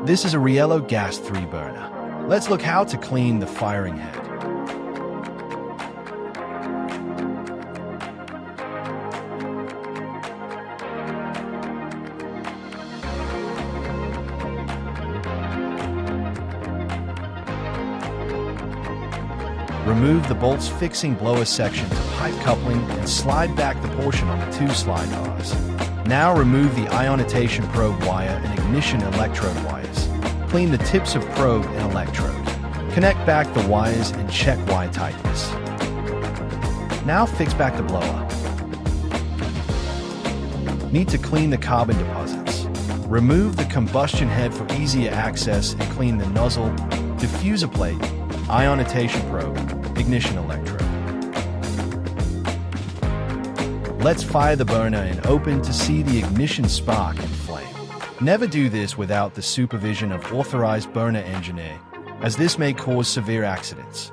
This is a Riello GAS 3 burner. Let's look how to clean the firing head. Remove the bolts fixing blower section to pipe coupling and slide back the portion on the 2 slide bars. Now remove the ionization probe wire and ignition electrode wires. Clean the tips of probe and electrode. Connect back the wires and check wire tightness. Now fix back the blower. Need to clean the carbon deposits. Remove the combustion head for easier access and clean the nozzle, diffuser plate, ionization probe, ignition electrode. Let's fire the burner and open to see the ignition spark and flame. Never do this without the supervision of authorized burner engineer, as this may cause severe accidents.